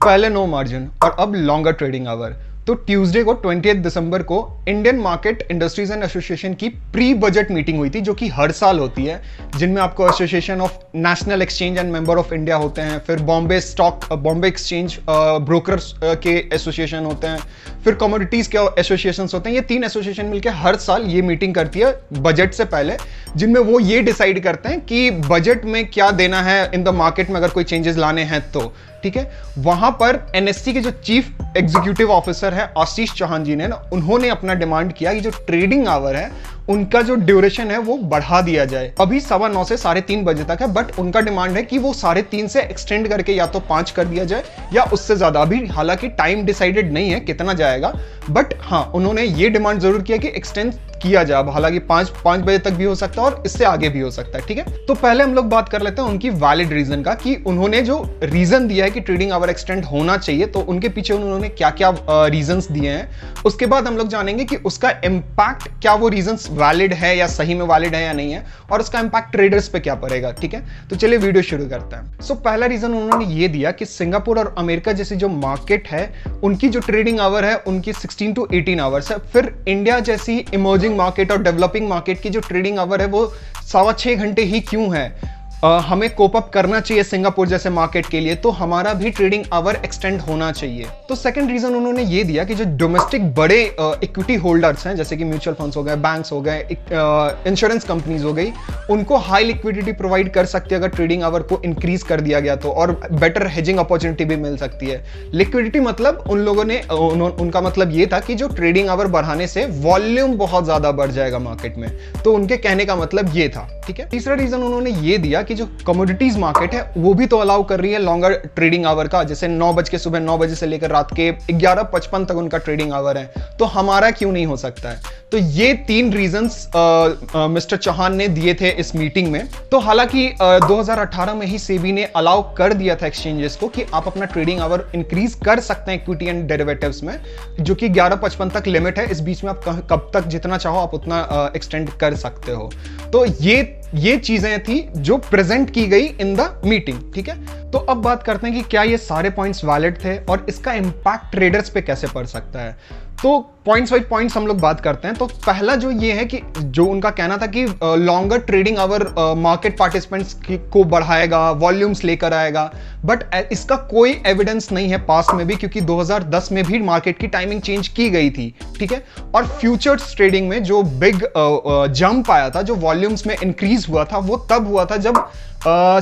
पहले no margin और अब लॉन्गर ट्रेडिंग आवर। तो ट्यूसडे को 20 दिसंबर को Indian market industries and association की प्री बजट मीटिंग हुई थी, जो कि हर साल होती है, जिनमें आपको association of national exchange and member of India होते हैं, फिर बॉम्बे एक्सचेंज ब्रोकर्स के एसोसिएशन होते हैं, फिर कमोडिटीज के एसोसिएशन होते हैं। ये 3 एसोसिएशन मिलकर हर साल ये मीटिंग करती है बजट से पहले, जिनमें वो ये डिसाइड करते हैं कि बजट में क्या देना है इन द मार्केट में, अगर कोई चेंजेस लाने हैं तो। ठीक है, वहां पर एनएससी के जो चीफ एग्जीक्यूटिव ऑफिसर है आशीष चौहान जी ने उन्होंने अपना डिमांड किया कि जो ट्रेडिंग आवर है उनका जो ड्यूरेशन है वो बढ़ा दिया जाए। अभी 9:15 से 3:30 बजे तक है, बट उनका डिमांड है कि वो 3:30 से एक्सटेंड करके या तो 5 कर दिया जाए या उससे ज्यादा। अभी हालांकि टाइम डिसाइडेड नहीं है कितना जाएगा, बट हाँ उन्होंने ये डिमांड जरूर किया कि एक्सटेंड किया जाए। अब हालांकि 5 बजे तक भी हो सकता है और इससे आगे भी हो सकता है। ठीक है, तो पहले हम लोग बात कर लेते हैं उनकी वैलिड रीजन का, कि उन्होंने जो रीजन दिया है कि ट्रेडिंग आवर एक्सटेंड होना चाहिए, तो उनके पीछे उन्होंने क्या क्या रीजंस दिए हैं। उसके बाद हम लोग जानेंगे कि उसका इंपैक्ट, क्या वो रीजंस वैलिड है या सही में वैलिड है या नहीं है, और उसका इंपैक्ट ट्रेडर्स पे क्या पड़ेगा। ठीक है, तो चलिए वीडियो शुरू करते हैं। सो पहला रीजन उन्होंने ये दिया कि सिंगापुर और अमेरिका जैसी जो मार्केट है उनकी जो ट्रेडिंग आवर है उनकी 16 to 18 आवर्स है। फिर इंडिया जैसी इमर्जिंग मार्केट और डेवलपिंग मार्केट की जो ट्रेडिंग आवर है वो 6.25 घंटे ही क्यों है। हमें कोप अप करना चाहिए सिंगापुर जैसे मार्केट के लिए, तो हमारा भी ट्रेडिंग आवर एक्सटेंड होना चाहिए। तो सेकंड रीजन उन्होंने ये दिया कि जो डोमेस्टिक बड़े इक्विटी होल्डर्स हैं, जैसे कि म्यूचुअल फंड्स हो गए, बैंक्स हो गए, इंश्योरेंस कंपनीज हो गई, उनको हाई लिक्विडिटी प्रोवाइड कर सकती है अगर ट्रेडिंग आवर को इंक्रीज कर दिया गया तो, और बेटर हेजिंग अपॉर्चुनिटी भी मिल सकती है। लिक्विडिटी मतलब उन लोगों ने उनका मतलब ये था कि जो ट्रेडिंग आवर बढ़ाने से वॉल्यूम बहुत ज्यादा बढ़ जाएगा मार्केट में, तो उनके कहने का मतलब ये था। ठीक है, तीसरा रीजन उन्होंने ये दिया कि जो कमोडिटीज मार्केट है वो भी तो अलाउ कर रही है लॉन्गर ट्रेडिंग आवर का, जैसे सुबह 9 बजे से लेकर रात के 11:55 तक उनका ट्रेडिंग आवर है, तो हमारा क्यों नहीं हो सकता है। तो ये 3 रीजंस मिस्टर चौहान ने दिए थे इस मीटिंग में। तो हालांकि 2018 में ही सेबी ने अलाउ कर दिया था एक्सचेंजेस को कि आप अपना ट्रेडिंग आवर इंक्रीज कर सकते हैं इक्विटी एंड डेरिवेटिव्स में, जो कि 11:55 तक लिमिट है। इस बीच में आप कब तक जितना चाहो आप उतना एक्सटेंड कर सकते हो। तो ये चीजें थी जो प्रेजेंट की गई इन द मीटिंग। ठीक है, तो अब बात करते हैं कि क्या ये सारे पॉइंट्स वैलिड थे और इसका इंपैक्ट ट्रेडर्स पे कैसे पड़ सकता है। तो पॉइंट्स वाइज पॉइंट्स हम लोग बात करते हैं। तो पहला जो ये है कि जो उनका कहना था कि longer trading hour market participants को बढ़ाएगा, वॉल्यूम्स लेकर आएगा, बट इसका कोई एविडेंस नहीं है पास्ट में भी, क्योंकि 2010 में भी मार्केट की टाइमिंग चेंज की गई थी। ठीक है, और फ्यूचर्स ट्रेडिंग में जो बिग जंप आया था, जो वॉल्यूम्स में इंक्रीज हुआ था, वो तब हुआ था जब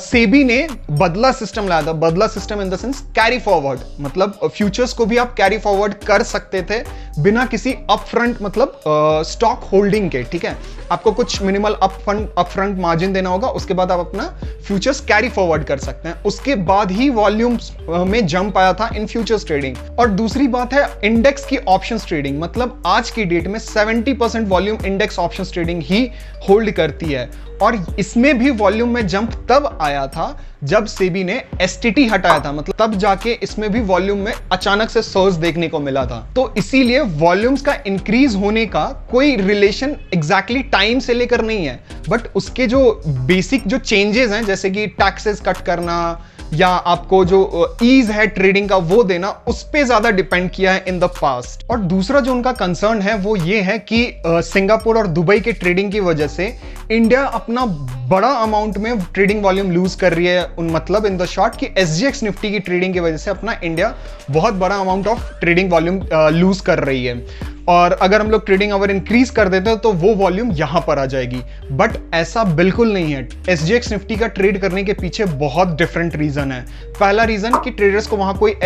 सेबी ने बदला सिस्टम लाया था। बदला system in the sense carry forward, मतलब फ्यूचर्स को भी आप कैरी फॉरवर्ड कर सकते थे बिना किसी अपफ्रंट मतलब स्टॉक होल्डिंग के। ठीक है, आपको कुछ मिनिमल अपफ्रंट मार्जिन देना होगा, उसके बाद आप अपना फ्यूचर्स कैरी फॉरवर्ड कर सकते हैं। उसके बाद ही वॉल्यूम्स में जंप आया था इन फ्यूचर्स ट्रेडिंग। और दूसरी बात है इंडेक्स की ऑप्शंस ट्रेडिंग, मतलब आज की डेट में 70% वॉल्यूम इंडेक्स ऑप्शंस ट्रेडिंग ही होल्ड करती है, और इसमें भी वॉल्यूम में जंप तब आया था जब सेबी ने एसटीटी हटाया था, मतलब तब जाके इसमें भी वॉल्यूम में अचानक से सर्ज देखने को मिला था। तो इसीलिए वॉल्यूम्स का इंक्रीज होने का कोई रिलेशन एग्जैक्टली टाइम से लेकर नहीं है, बट उसके जो बेसिक जो चेंजेस हैं, जैसे कि टैक्सेस कट करना या आपको जो ईज है ट्रेडिंग का वो देना, उस पे ज्यादा डिपेंड किया है इन द पास्ट। और दूसरा जो उनका कंसर्न है वो ये है कि सिंगापुर और दुबई के ट्रेडिंग की वजह से इंडिया अपना बड़ा अमाउंट में ट्रेडिंग वॉल्यूम लूज कर रही है। मतलब इन द शॉर्ट कि एसजीएक्स निफ्टी की ट्रेडिंग की वजह से अपना इंडिया बहुत बड़ा amount of trading volume lose कर रही है, और अगर हम लोग ट्रेडिंग आवर इंक्रीज कर देते हैं तो वो वॉल्यूम यहां पर आ जाएगी। बट ऐसा बिल्कुल नहीं है। एसजीएक्स निफ्टी का ट्रेड करने के पीछे बहुत डिफरेंट रीजन है। पहला रीजन कि ट्रेडर्स को वहां कोई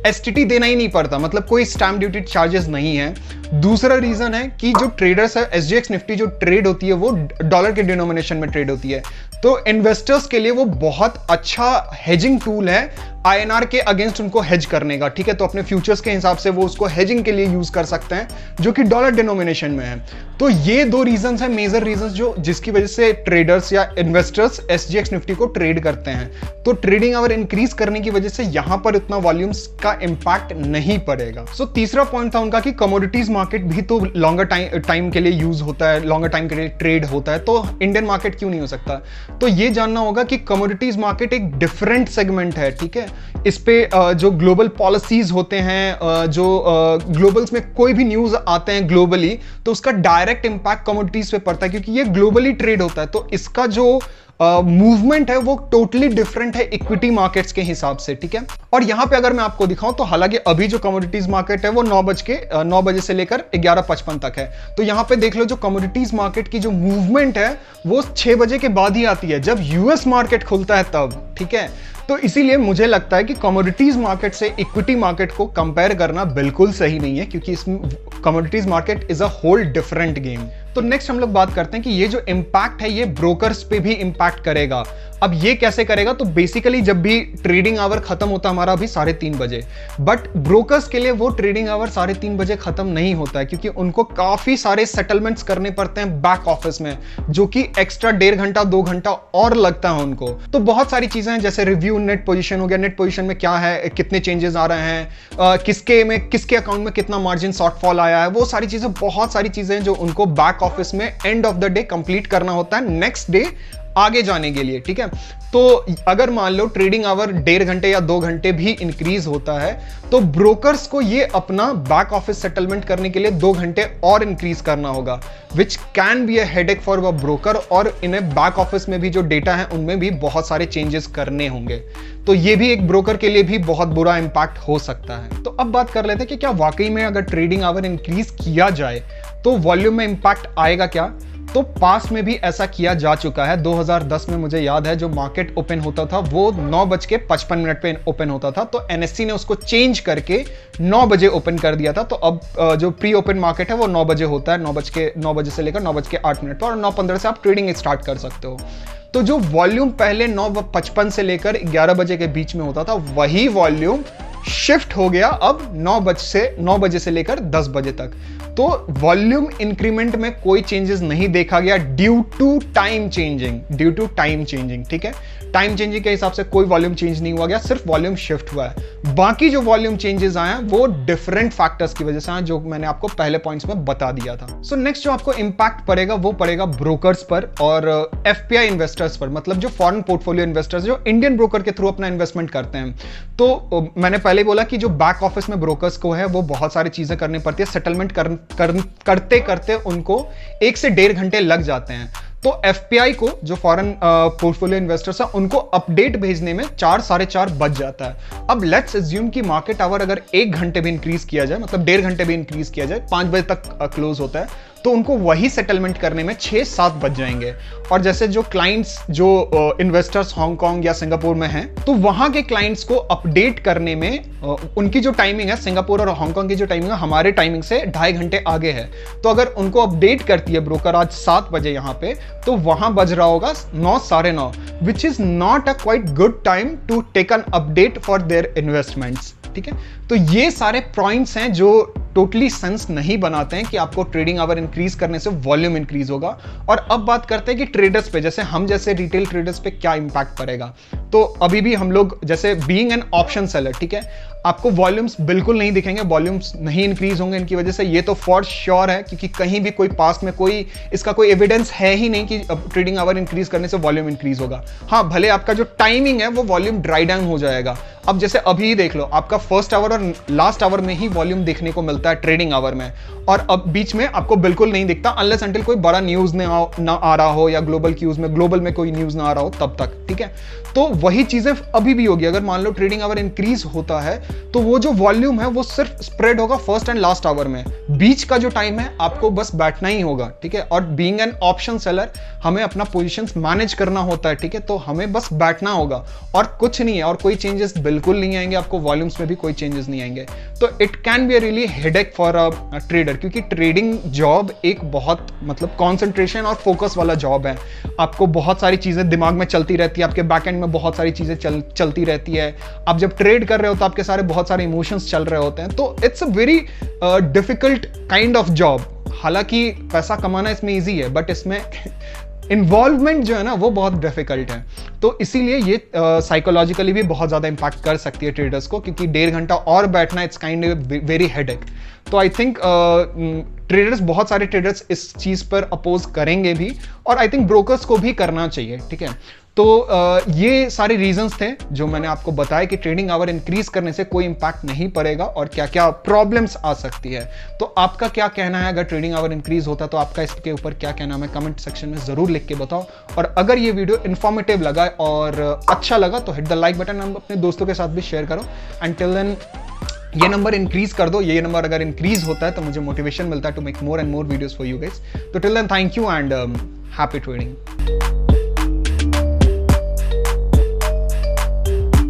एसटीटी देना ही नहीं पड़ता, मतलब कोई स्टैम्प ड्यूटी चार्जेस नहीं है। दूसरा रीजन है कि जो ट्रेडर्स है, एसजीएक्स निफ्टी जो ट्रेड होती है वो डॉलर के डिनोमिनेशन में ट्रेड होती है, तो इन्वेस्टर्स के लिए वो बहुत अच्छा हेजिंग टूल है आईएनआर के अगेंस्ट उनको हेज करने का। ठीक है, तो अपने फ्यूचर्स के हिसाब से वो उसको हेजिंग के लिए यूज कर सकते हैं, जो कि डॉलर डिनोमिनेशन में है। तो ये 2 रीजंस हैं, मेजर रीजंस, जो जिसकी वजह से ट्रेडर्स या इन्वेस्टर्स एसजीएक्स निफ्टी को ट्रेड करते हैं। तो ट्रेडिंग आवर इंक्रीज करने की वजह से यहां पर इतना वॉल्यूम्स का इंपैक्ट नहीं पड़ेगा। सो तीसरा पॉइंट था उनका कि कमोडिटीज मार्केट भी तो लॉन्गर टाइम के लिए यूज होता है, लॉन्गर टाइम के लिए ट्रेड होता है, तो इंडियन मार्केट क्यों नहीं हो सकता। तो ये जानना होगा कि कमोडिटीज मार्केट एक डिफरेंट सेगमेंट है। ठीक है, इस पे जो ग्लोबल पॉलिसीज होते हैं, जो ग्लोबल्स में कोई भी न्यूज आते हैं ग्लोबली, तो उसका डायरेक्ट इंपैक्ट कमोडिटीज पे पड़ता है, क्योंकि ये ग्लोबली ट्रेड होता है। तो इसका जो मूवमेंट है वो टोटली डिफरेंट है इक्विटी मार्केट्स के हिसाब से, ठीक है। और यहां पे अगर मैं आपको दिखाऊं तो हालांकि अभी जो कमोडिटीज मार्केट है वो 9 बजे से लेकर 11:55 तक है। तो यहां पे देख लो, जो कमोडिटीज मार्केट की जो मूवमेंट है वो 6 बजे के बाद ही आती है, जब यूएस मार्केट खुलता है तब, ठीक है। तो इसीलिए मुझे लगता है कि कमोडिटीज मार्केट से इक्विटी मार्केट को कंपेयर करना बिल्कुल सही नहीं है, क्योंकि इसमें commodities market is a whole different game. तो नेक्स्ट हम लोग बात करते हैं कि ये जो इंपैक्ट है ये ब्रोकर्स पे भी इंपैक्ट करेगा। अब ये कैसे करेगा? तो बेसिकली जब भी ट्रेडिंग आवर खत्म होता है हमारा अभी 3:30 बजे, बट ब्रोकर्स के लिए वो ट्रेडिंग आवर 3:30 बजे खत्म नहीं होता है, क्योंकि उनको काफी सारे सेटलमेंट्स करने पड़ते हैं बैक ऑफिस में, जो कि एक्स्ट्रा 1.5 घंटा 2 घंटा और लगता है उनको। तो बहुत सारी चीजें हैं, जैसे रिव्यू नेट पोजीशन हो गया, नेट पोजीशन में क्या है, कितने चेंजेस आ रहे हैं, किसके अकाउंट में कितना मार्जिन शॉर्टफॉल आया है, वो सारी चीजें, बहुत सारी चीजें हैं जो उनको बैक ऑफिस में end of the day complete करना होता है नेक्स्ट डे आगे जाने के लिए, ठीक है। तो अगर मान लो ट्रेडिंग आवर 1.5 घंटे या 2 घंटे भी इंक्रीज होता है, तो ब्रोकर्स को ये अपना बैक ऑफिस सेटलमेंट करने के लिए 2 घंटे और इंक्रीज करना होगा, which can be a headache for a broker. और इन्हें बैक ऑफिस में भी जो डेटा है उनमें भी बहुत सारे चेंजेस करने होंगे, तो ये भी एक ब्रोकर के लिए भी बहुत बुरा इंपैक्ट हो सकता है। तो अब बात कर लेते हैं कि क्या वाकई में अगर ट्रेडिंग आवर इंक्रीज किया जाए तो वॉल्यूम में इंपैक्ट आएगा क्या? तो पास में भी ऐसा किया जा चुका है। 2010 में मुझे याद है, जो मार्केट ओपन होता था वो 9:55 पे ओपन होता था, तो एनएससी ने उसको चेंज करके 9 बजे ओपन कर दिया था। तो अब जो प्री ओपन मार्केट है वो 9 बजे होता है, 9 बजे से लेकर 9:08 पर, और 9:15 से आप ट्रेडिंग स्टार्ट कर सकते हो। तो जो वॉल्यूम पहले 9:55 से लेकर 11 बजे के बीच में होता था, वही वॉल्यूम शिफ्ट हो गया अब 9 बजे से लेकर 10 बजे तक। तो वॉल्यूम इंक्रीमेंट में कोई चेंजेस नहीं देखा गया ड्यू टू टाइम चेंजिंग, ठीक है। टाइम चेंजिंग के हिसाब से कोई वॉल्यूम चेंज नहीं हुआ गया, सिर्फ वॉल्यूम शिफ्ट हुआ है। बाकी जो वॉल्यूम चेंजेस आए हैं वो डिफरेंट फैक्टर्स की वजह से आए, जो मैंने आपको पहले पॉइंट्स में बता दिया था। सो नेक्स्ट जो आपको इंपैक्ट पड़ेगा वो पड़ेगा ब्रोकर्स पर और एफपीआई इन्वेस्टर्स पर, मतलब जो फॉरेन पोर्टफोलियो इन्वेस्टर्स जो इंडियन ब्रोकर के थ्रू अपना इन्वेस्टमेंट करते हैं। तो मैंने पहले बोला कि जो बैक ऑफिस में ब्रोकर्स को है वो बहुत सारी चीजें करनी पड़ती है, सेटलमेंट करते करते उनको 1 से 1.5 घंटे लग जाते हैं। तो एफपीआई को, जो फॉरेन पोर्टफोलियो इन्वेस्टर्स है, उनको अपडेट भेजने में 4-4:30 बज जाता है। अब लेट्स अज्यूम कि मार्केट आवर अगर 1 घंटे भी इंक्रीज किया जाए, मतलब 1.5 घंटे भी इंक्रीज किया जाए, 5 बजे तक क्लोज होता है, तो उनको वही सेटलमेंट करने में 6-7 बज जाएंगे। और जैसे जो क्लाइंट्स, जो इन्वेस्टर्स हांगकांग या सिंगापुर में हैं, तो वहां के क्लाइंट्स को अपडेट करने में उनकी जो टाइमिंग है, सिंगापुर और हांगकांग की जो टाइमिंग है हमारे टाइमिंग से 2.5 घंटे आगे है। तो अगर उनको अपडेट करती है ब्रोकर आज 7 बजे यहां पे, तो वहां बज रहा होगा 9, 9:30, which is not a quite good time to take an update for their investments, ठीक है। तो ये सारे पॉइंट्स हैं जो टोटली सेंस नहीं बनाते हैं कि आपको ट्रेडिंग आवर इंक्रीज करने से वॉल्यूम इंक्रीज होगा। और अब बात करते हैं कि ट्रेडर्स पे, जैसे हम जैसे रिटेल ट्रेडर्स पे क्या इंपैक्ट पड़ेगा। तो अभी भी हम लोग जैसे बीइंग एन ऑप्शन सेलर, ठीक है, आपको वॉल्यूम्स बिल्कुल नहीं दिखेंगे, वॉल्यूम्स नहीं इंक्रीज होंगे इनकी वजह से, ये तो फॉर श्योर है, क्योंकि कहीं भी कोई पास में कोई इसका कोई एविडेंस है ही नहीं कि ट्रेडिंग आवर इंक्रीज करने से वॉल्यूम इंक्रीज होगा। हाँ, भले आपका जो टाइमिंग है वो वॉल्यूम ड्राई डाउन हो जाएगा। अब जैसे अभी देख लो, आपका फर्स्ट आवर और लास्ट आवर में ही वॉल्यूम देखने को मिलता है ट्रेडिंग आवर में, और अब बीच में आपको बिल्कुल नहीं दिखता अनलेस अंटिल कोई बड़ा न्यूज ना आ रहा हो, या ग्लोबल में कोई न्यूज ना आ रहा हो, तब तक, ठीक है। तो वही चीजें अभी भी होगी। अगर मान लो ट्रेडिंग आवर इंक्रीज होता है, तो वो जो वॉल्यूम है वो सिर्फ स्प्रेड होगा फर्स्ट एंड लास्ट आवर में, बीच का जो टाइम है आपको बस बैठना ही होगा, ठीक है। और बीइंग एन ऑप्शन सेलर हमें अपना पोजीशंस मैनेज करना होता है, ठीक है, तो हमें बस बैठना होगा और कुछ नहीं है, और कोई चेंजेस बिल्कुल नहीं आएंगे, आपको वॉल्यूम्स में भी कोई चेंजेस नहीं आएंगे। तो it can be a really headache for a trader, क्योंकि ट्रेडिंग जॉब एक बहुत मतलब कॉन्सेंट्रेशन और फोकस वाला जॉब है। आपको बहुत सारी चीजें दिमाग में चलती रहती है, आपके बैक एंड में बहुत सारी चीजें चलती रहती है। आप जब ट्रेड कर रहे हो तो आपके सारे बहुत सारे इमोशंस चल रहे होते हैं, तो it's a very difficult kind of job. हालांकि पैसा कमाना इसमें ईजी है, बट इसमें इन्वॉल्वमेंट जो है ना वो बहुत डिफिकल्ट है। तो इसीलिए ये साइकोलॉजिकली भी बहुत ज्यादा इंपैक्ट कर सकती है ट्रेडर्स को, क्योंकि 1.5 घंटा और बैठना इट्स काइंड वेरी हेडेक। तो आई थिंक ट्रेडर्स, बहुत सारे ट्रेडर्स इस चीज पर अपोज करेंगे भी, और आई थिंक ब्रोकर्स को भी करना चाहिए, ठीक है। तो ये सारे रीजंस थे जो मैंने आपको बताया कि ट्रेडिंग आवर इंक्रीज करने से कोई इंपैक्ट नहीं पड़ेगा और क्या क्या प्रॉब्लम्स आ सकती है। तो आपका क्या कहना है, अगर ट्रेडिंग आवर इंक्रीज होता तो आपका इसके ऊपर क्या कहना है, कमेंट सेक्शन में जरूर लिख के बताओ। और अगर ये वीडियो इंफॉर्मेटिव लगा और अच्छा लगा तो हिट द लाइक बटन, अपने दोस्तों के साथ भी शेयर करो। एंड टिल देन ये नंबर इंक्रीज कर दो। ये नंबर अगर इंक्रीज होता है तो मुझे मोटिवेशन मिलता है to make more and more videos for you guys. तो till then thank you and happy trading.